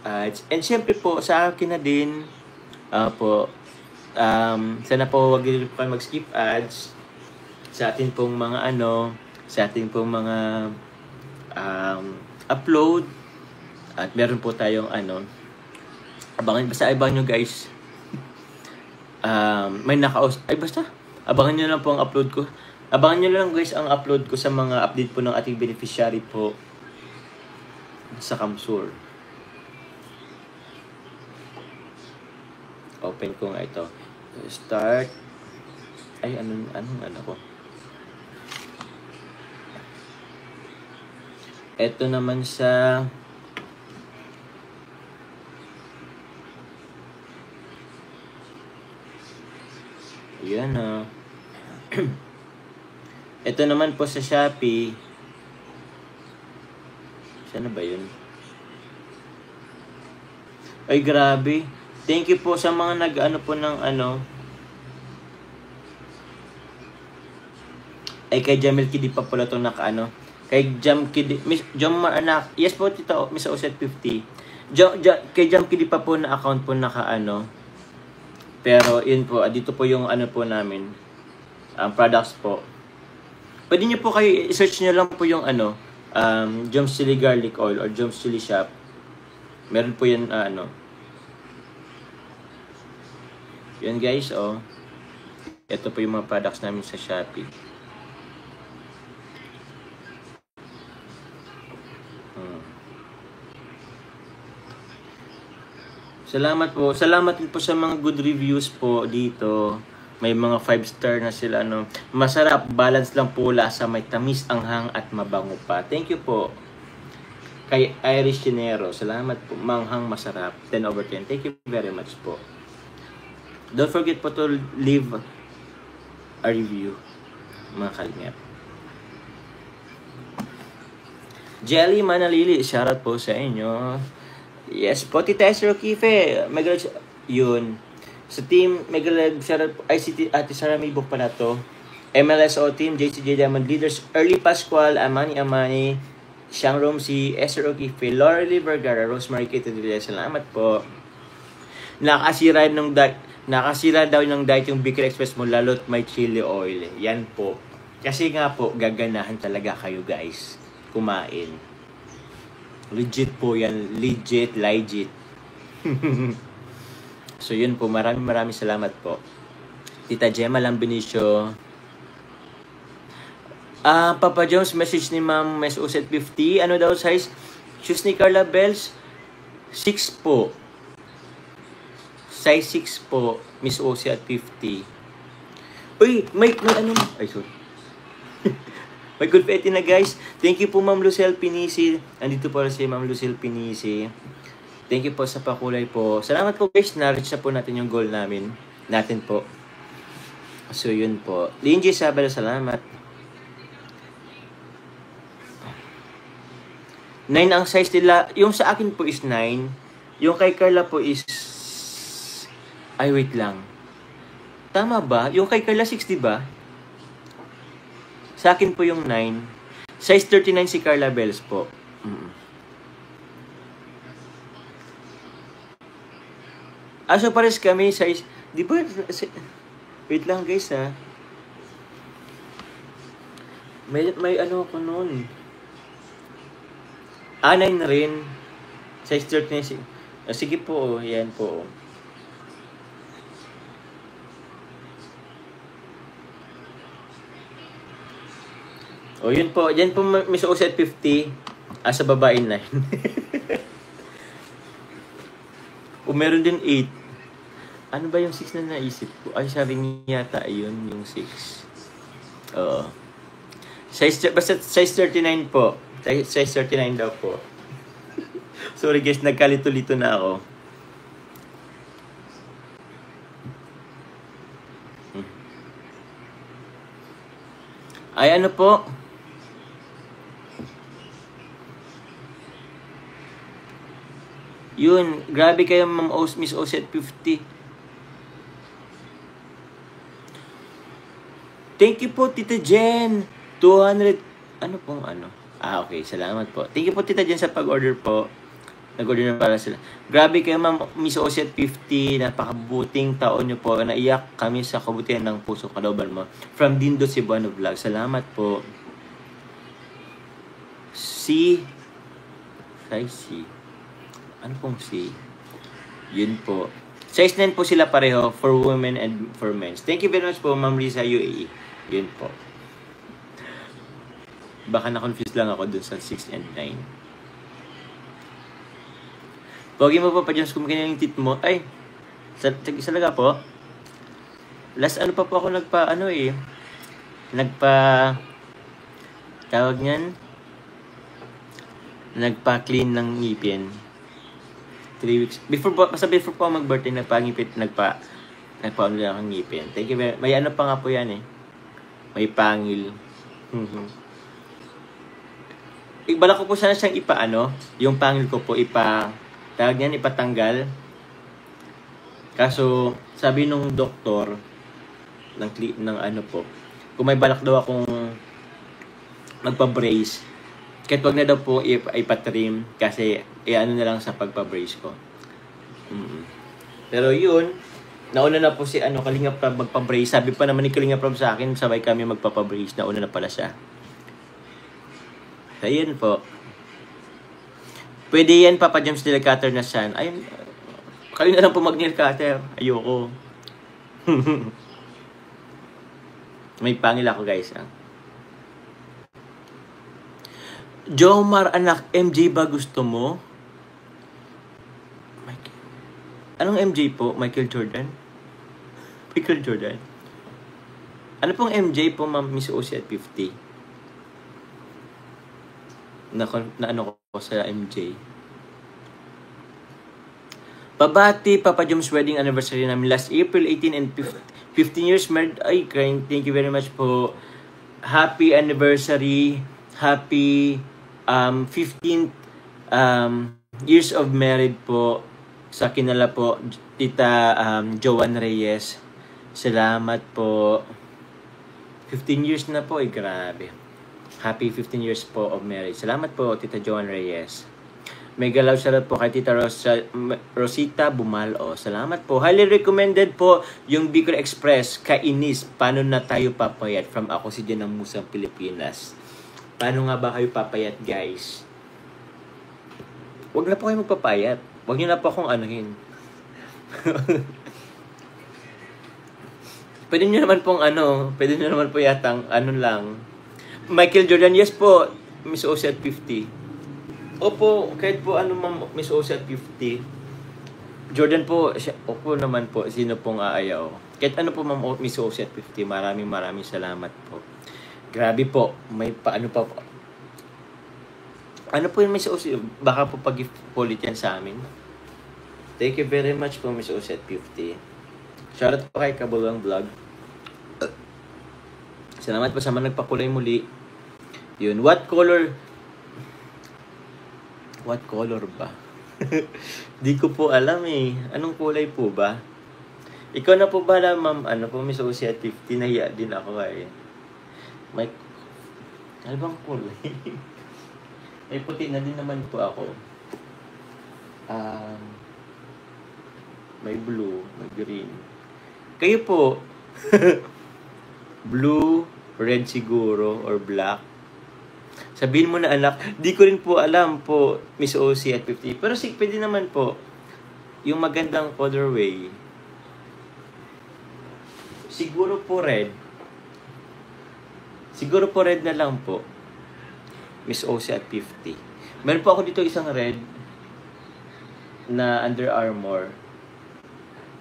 ads. And syempre po, sa akin na din, po, sana po wag din po kayo mag-skip ads sa atin pong mga sa ating pong mga upload. At meron po tayong basta abangan nyo guys. May basta abangan nyo lang po ang upload ko. Abangan nyo lang guys ang upload ko sa mga update po ng ating beneficiary po sa Kamsur. Open ko nga ito. Start. Ay, anong ko? Ito naman sa yan ito naman po sa Shopee. Saan ba yun? Ay, grabe. Thank you po sa mga nag-ano po ng Ay, kay Jamil Kidi pa pala itong naka-ano. Kay Jam Kidi, anak. Yes po, tita, Miss Oset 50. Kay Jam Kidi pa po na account po naka-ano. Pero, yun po, dito po yung po namin. Products po. Pwede nyo po kayo, i-search nyo lang po yung Joms Chili Garlic Oil or Joms Chili Shop. Meron po yan, Yan guys, ito po yung mga products namin sa Shopee. Salamat po. Salamat din po sa mga good reviews po dito. May mga 5-star na sila, Masarap, balance lang po lasa, may tamis, anghang at mabango pa. Thank you po. Kay Irish Chinero, salamat po. Manghang, masarap. 10/10. Thank you very much po. Don't forget po to leave a review, mga kalingap. Jelly Manalili, shoutout po sa inyo. Yes po, Tita Esther Kife. Yun. Sa team, shoutout po. ICT, Ate Sara Mibok pala to. MLSO team, JCJ Diamond Leaders, Early Pascual, Amani, Siang Romsi, Esther Kife, Laurely Vergara, Rosemary Kate, salamat po. Nakasira daw ng diet yung Bicol Express mo, lalo't may chili oil. Yan po. Kasi nga po, gaganahan talaga kayo guys kumain. Legit po yan. Legit. So yun po, maraming salamat po. Tita Gemma Lambinicio. Papa Jones, message ni Ma'am Miss Uset 50. Ano daw size? Shoes ni Carla Bells? 6 po. Size 6 po. Miss Uset 50. Uy, may ay, sorry. May confetti na guys. Thank you po Ma'am Lucille Pinisi. Andito po si Ma'am Lucille Pinisi. Thank you po sa pakulay po. Salamat po guys. Na-reach na po natin yung goal natin po. So yun po. Linji Sabala, salamat. 9 ang size nila. Yung sa akin po is 9. Yung kay Carla po is... Ay, wait lang. Tama ba? Yung kay Carla 6, diba? Sa akin po yung 9. Size 39 si Carla Bells po. So pares kami size... Di ba? Wait lang guys ha. May ano ko noon. 9 na rin. Size 39. Sige po. Yan po. Yun po. Yan po Miss Oset 50. Sa babae 9. Meron din 8. Ano ba yung 6 na naisip ko? Ay, sabi niya yata, ayun, yung 6. Oo. Basta size 39 po. Size 39 daw po. Sorry guys, nagkalito-lito na ako. Ay, ano po? Yun, grabe kayo Ma'am Miss Oset 50. Thank you po Tita Jen. 200, ano pong ano? Okay, salamat po. Thank you po Tita Jen sa pag-order po. Nag-order na pala sila. Grabe kayo, Ma'am Miss Osi at 50. Napakabuting taon niyo po. Naiyak kami sa kabutihan ng puso kalooban mo. From Dindo Cebuano Vlog. Salamat po. C. Ano pong C? Yun po. Size 9 po sila pareho for women and for men. Thank you very much po, Ma'am Lisa UAE. Yun po. Baka na-confuse lang ako dun sa 6 and 9. Pogi mo pa James, kumakain yung tit mo. Ay, talaga po. Last ano pa po ako tawag niyan, nagpa-clean ng ngipin. 3 weeks. Before po ako mag-birthday, nagpa-ano lang ang ngipin. Thank you very much. May ano pa nga po yan eh. May pangil. Balak ko po sana siyang yung pangil ko po tawag niyan, ipatanggal. Kaso, sabi nung doktor, ng ano po, kung may balak daw akong magpa-brace, kahit wag na daw po ipatrim, kasi ano na lang sa pagpa-brace ko. Pero yun, nauna na po si Kalinga Prab magpa-brace. Sabi pa naman ni Kalinga Prab sa akin, sabay kami magpapa-brace, nauna na pala siya. Ayun po. Pwede yan, Papa James, nail cutter na siyan. Ayun, kayo na lang po mag-nail cutter. Ayoko. May pangil ako, guys. Jomar, anak, MJ ba gusto mo? Anong MJ po? Michael Jordan? Michael Jordan? Ano pong MJ po, Ma'am Miss Osi at 50? Na ano ko sa MJ. Pabati, Papa Jom's wedding anniversary namin last April 18 and 15 years married. Ay, thank you very much po. Happy anniversary. Happy 15th years of married po sa kinala po Tita Joan Reyes. Salamat po. 15 years na po, grabe. Happy 15 years po of marriage. Salamat po, Tita Joan Reyes. May galaw shoutout po kay Tita Rosita Bumalo. Salamat po. Highly recommended po yung Bicol Express, Kainis. Paano na tayo papayat? From ako si Jan ng Musang Pilipinas. Paano nga ba kayo papayat, guys? Huwag na po kayo magpapayat. Huwag nyo na po akong anuhin. Pwede nyo naman po yatang lang. Michael Jordan, yes po, Miss Osi at 50. Opo, kahit po Ma'am Miss Osi at 50. Jordan po, opo naman po, sino pong aayaw. Kahit po Ma'am Miss Osi at 50, maraming salamat po. Grabe po, may paano pa po. Ano po yung Miss Osi? Baka po pag-gift po ulit yan sa amin. Thank you very much po, Miss Osi at 50. Shoutout po kay Kabulwang Vlog. Salamat po sa mga nagpakulay muli. Yun, what color ba? Di ko po alam eh. Anong kulay po ba? Ikaw na po ba alam, Ma'am? Miss Osi at 50, nahiya din ako eh. May, ano bang kulay? May puti na din naman po ako. May blue, may green. Kayo po, blue, red siguro, or black. Sabihin mo na anak, di ko rin po alam po, Miss Osi at 50. Pero pwede naman po, yung magandang colorway. Siguro po red. Siguro po red na lang po, Miss Osi at 50. Meron po ako dito isang red na Under Armour.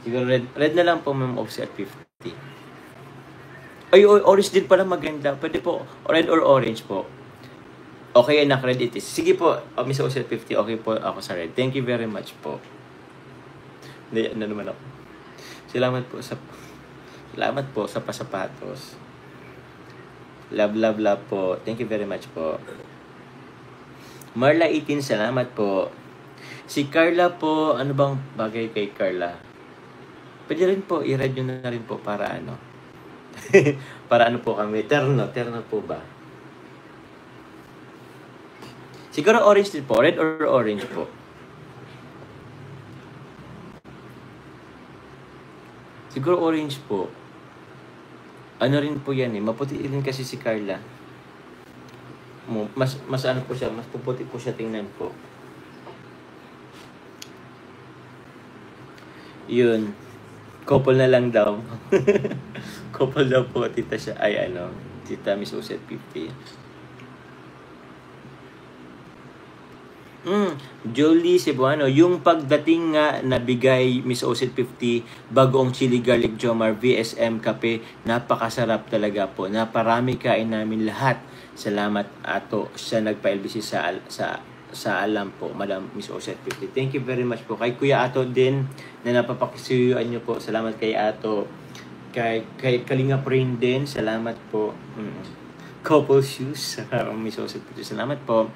Siguro red na lang po, Ma'am Osi at 50. Ay, orange din pala maganda. Pwede po, red or orange po. Okay, anak, red it is. Sige po, Miss Osi at 50, okay po ako sa red. Thank you very much po. Hindi, naman ako. Salamat po sa pasapatos. Love po. Thank you very much po. Marla 18, salamat po. Si Carla po, ano bang bagay kay Carla? Pwede rin po, i-read nyo na rin po para para po kami. Terno po ba? Siguro orange din po. Red or orange po. Siguro orange po. Ano rin po yan eh. Maputi rin kasi si Carla. Mas ano po siya. Mas puputi po siya tingnan po. Yun. Couple na lang daw. Couple daw po, tita siya. Ay, ano. Tita Miss Oset 50. Jolie Cebuano, yung pagdating nga nabigay Miss Oset 50, bagoong chili garlic jomar VSM kape, napakasarap talaga po. Naparami kain namin lahat. Salamat ato sa nagpa-LBC sa alam po, Madam Miss Oset 50. Thank you very much po. Kay Kuya Ato din na napapakisuyuan niyo po. Salamat kay Ato. Kay Kalinga Prin din. Salamat po. Couple shoes. Miss Oset 50. Salamat po.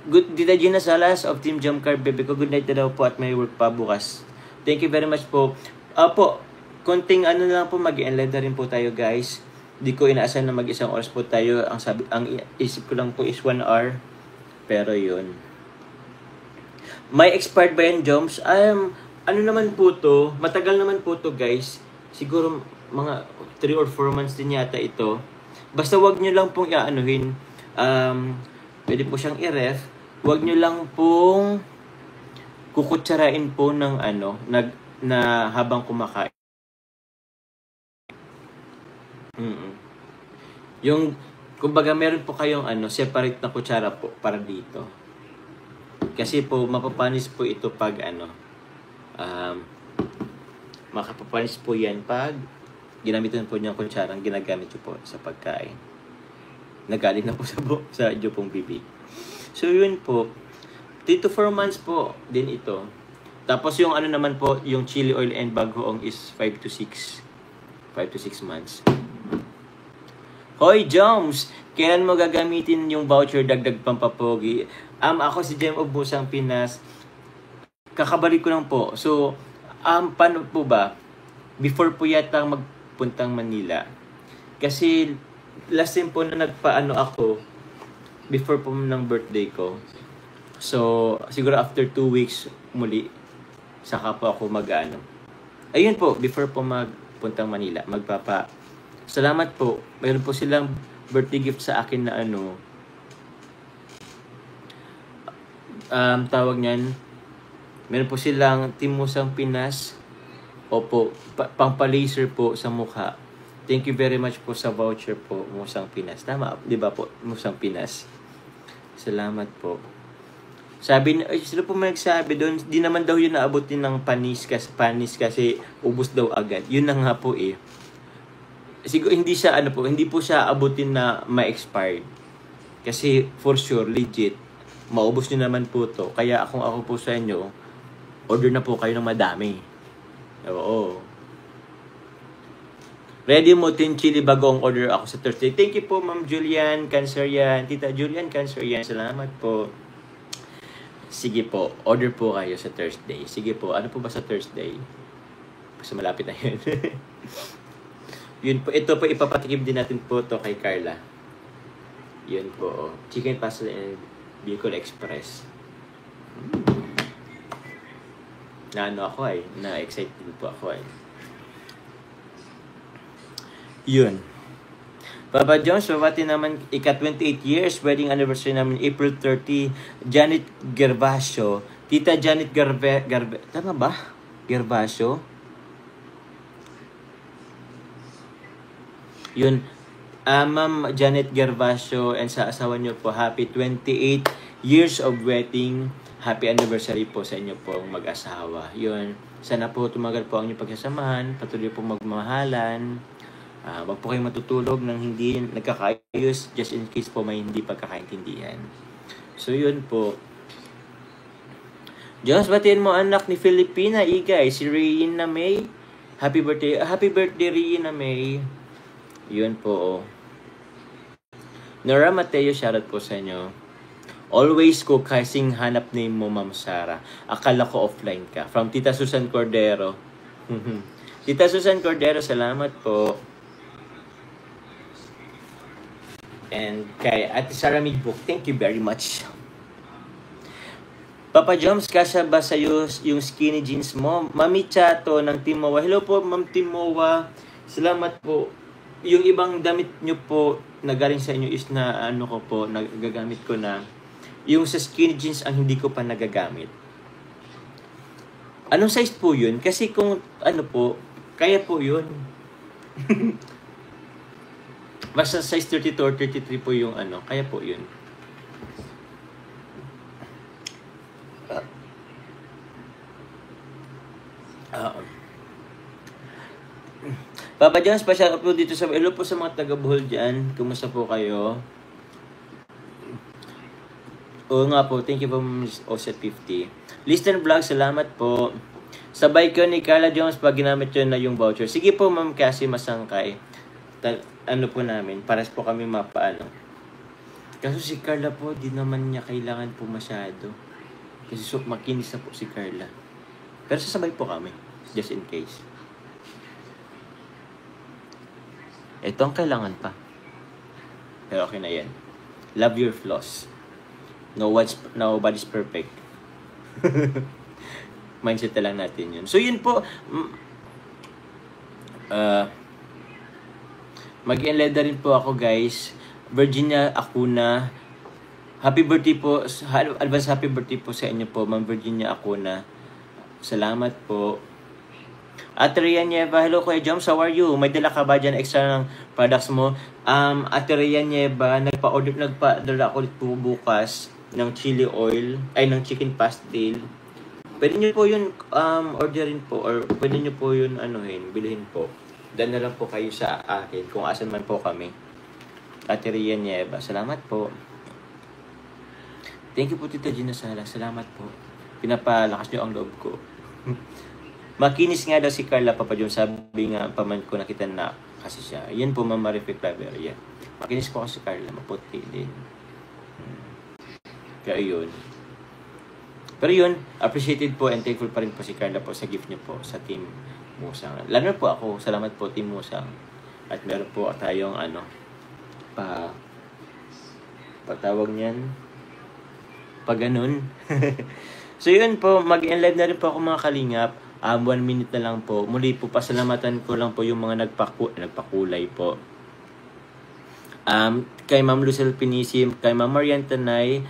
Good, Tita Gina Salas of Team Jumcar, bebe ko, good night na daw po at may work pa bukas. Thank you very much po. Po, konting ano lang po, mag-enlive na rin po tayo guys. Di ko inaasahan na mag-isang oras po tayo. Ang isip ko lang po is 1 hour. Pero yun. May expired ba yan, Joms? Ano naman po to? Matagal naman po to guys. Siguro mga 3 or 4 months din yata ito. Basta wag nyo lang pong iaanuhin. Pwede po siyang i-ref. Huwag nyo lang pong kukutsarain po ng ano, na habang kumakain. Yung, kumbaga meron po kayong ano, separate na kutsara po para dito. Kasi po, mapapanis po ito pag ano, makapapanis po yan pag ginamitan po niyo ang kutsarang ginagamit nyo po sa pagkain. Nagaling na po sa inyo pong bibig. So yun po, 3 to 4 months po din ito. Tapos yung ano naman po, yung chili oil and bagoong is 5 to 6 months. Hoy Joms, kailan mo gagamitin yung voucher dagdag pampapogi? Ako si Jem of Busang Pinas. Kakabalik ko lang po. So, paano po ba? Before po yata magpuntang Manila. Kasi last time po na nagpaano ako, before po ng birthday ko. So, siguro after 2 weeks muli, saka po ako mag-ano. Ayun po, before po magpuntang Manila, Salamat po. Mayroon po silang birthday gift sa akin na ano, tawag niyan, meron po silang Timusang Pinas. Opo, pang-laser po sa mukha. Thank you very much po sa voucher po, Musang Pinas. Tama, di ba po, Musang Pinas? Salamat po. Sabi, sino po may nagsabi doon, di naman daw yun naabutin ng panis kasi ubos daw agad. Yun na nga po eh. Siguro hindi po siya abutin na ma-expired. Kasi for sure, legit, maubos nyo naman po to. Kaya kung ako po sa inyo, order na po kayo ng madami. Oo. Ready mo tin chili bagong order ako sa Thursday. Thank you po Ma'am Julian Cancerian. Tita Julian Cancerian. Salamat po. Sige po. Order po kayo sa Thursday. Sige po. Ano po ba sa Thursday? Kasi malapit na yun. Yun po. Ito po ipapatikim din natin po to kay Carla. Yun po. Chicken pasta and Bicol Express. Na-excited po ako ay. Yun. Papa Jones, babati naman ika-28 years, wedding anniversary namin April 30, Janet Gervasio. Tita Janet tama ba? Gervasio? Yun. Ma'am Janet Gervasio and sa asawa niyo po, happy 28 years of wedding. Happy anniversary po sa inyo po mag-asawa. Yun. Sana po tumagal po ang inyong pagsasamahan. Patuloy po magmamahalan. Wag po kayong matutulog nang hindi nagkakaayos just in case po may hindi pagkakaintindihan. So yun po. Jones, batiin mo anak ni Filipina Igay, si Riina May. Happy birthday Riina May. Yun po. Nora Mateo, shoutout po sa inyo. Always ko kasing hanap name mo, Ma'am Sara. Akala ko offline ka. From Tita Susan Cordero. Tita Susan Cordero, salamat po. And kay Ate Sara Midbook, thank you very much. Papa Joms, kasya ba sa'yo yung skinny jeans mo? Mami Chato ng Timowa. Hello po, Ma'am Timowa. Salamat po. Yung ibang damit nyo po na galing sa inyo is na ano ko po, nagagamit ko na. Yung sa skinny jeans ang hindi ko pa nagagamit. Anong size po yun? Kasi kung ano po, kaya po yun. Basta size 32 or 33 po yung ano, kaya po yun. Papa Jones, pa-shout out po dito sa hello po sa mga taga-Bohol dyan. Kumusta po kayo? Oo nga po, thank you po Ms. Offset 50. Listener Vlog, salamat po. Sabay ko ni Carla Jones pag ginamit yun na yung voucher. Sige po Ma'am Cassie Masangkay. Ano po namin, pares po kami mapaano. Kaso si Carla po, di naman niya kailangan po masyado. Kasi makinis na po si Carla. Pero sasabay po kami, just in case. Ito ang kailangan pa. Pero okay na yan. Love your flaws. Nobody's perfect. Mindset na lang natin yun. So yun po. Mag-enleda rin po ako guys. Virginia Acuna. Happy birthday po. Advance happy birthday po sa inyo po. Ma'am Virginia Acuna. Salamat po. Ate Rian Nieva, hello Kuya Joms, how are you? May dala ka ba dyan extra ng products mo? Ate Rian Nieva, nagpa-dala ako po bukas ng chili oil, ay ng chicken pastel. Pwede nyo po yun orderin po, or pwede nyo po yun bilhin po. Dan na lang po kayo sa akin kung asan man po kami. Ate Rian Nieva, salamat po. Thank you po Tita Gina Sala, salamat po. Pinapalakas nyo ang loob ko. Makinis nga daw si Carla, Papa John. Sabi nga, paman ko nakita na kasi siya. Yan po, Ma'am Marific Claver. Yan. Makinis po kasi si Carla. Maputi din. Kaya yun. Pero yun, appreciated po and thankful pa rin po si Carla po sa gift niyo po sa Team Musang. Lalo na po ako. Salamat po, Team Musang. At meron po tayong patawag niyan. Pag ganun. So yun po, mag-enlive na rin po ako mga kalingap. 1 minute na lang po. Muli po, pasalamatan ko lang po yung mga nagpakulay po. Kay Ma'am Lucille Pinisim, kay Ma'am Marian Tanay,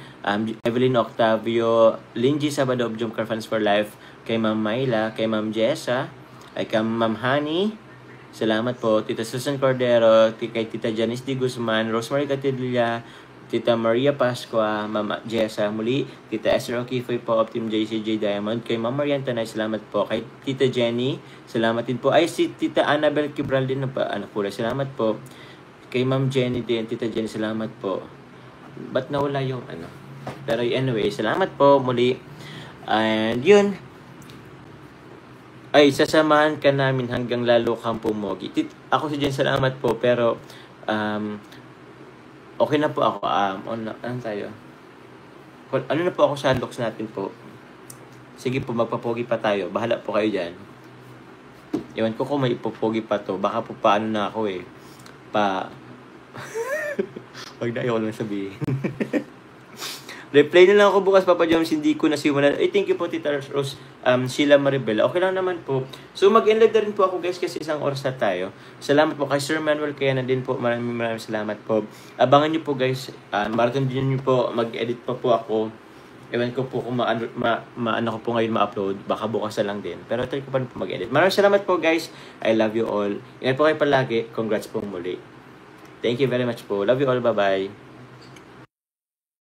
Evelyn Octavio, Linji Sabado of Jumcar Fans for Life, kay Ma'am Mayla, kay Ma'am Jessa, kay Ma'am Honey, salamat po, Tita Susan Cordero, kay Tita Janice D. Guzman, Rosemary Catedilla, Tita Maria Pascua, Mama Jessa muli, Tita Esther O'Keefe po of Team JCJ Diamond, kay Ma'am Marian Tanay, salamat po, kay Tita Jenny, salamat din po, ay si Tita Annabel Kibral din na salamat po, kay Ma'am Jenny din, Tita Jenny, salamat po. Ba't nawala yung Pero anyway, salamat po muli. And yun, ay sasamahan ka namin hanggang lalo kang pumogi. Ako si Jen, salamat po, pero okay na po ako. Ano tayo? Ano na po ako sa looks natin po. Sige po, magpapogi pa tayo. Bahala po kayo dyan. Ewan ko kung may ipopogi pa to. Baka po paano na ako Wag na, ayaw ko lang sabihin. Reply na lang ako bukas, Papa Jones. Hindi ko nasimulan. Thank you po, Tita Rose. Sheila Maribel. Okay lang naman po. So, mag-enlive na rin po ako, guys, kasi 1 oras na tayo. Salamat po kay Sir Manuel. Kaya na din po. Maraming salamat po. Abangan nyo po, guys. Marathon din nyo po. Mag-edit pa po ako. Ewan ko po kung maano ko po ngayon ma-upload. Baka bukas na lang din. Pero try ko pa rin po mag-edit. Maraming salamat po, guys. I love you all. Ingat po kayo palagi. Congrats po muli. Thank you very much po. Love you all. Bye-bye.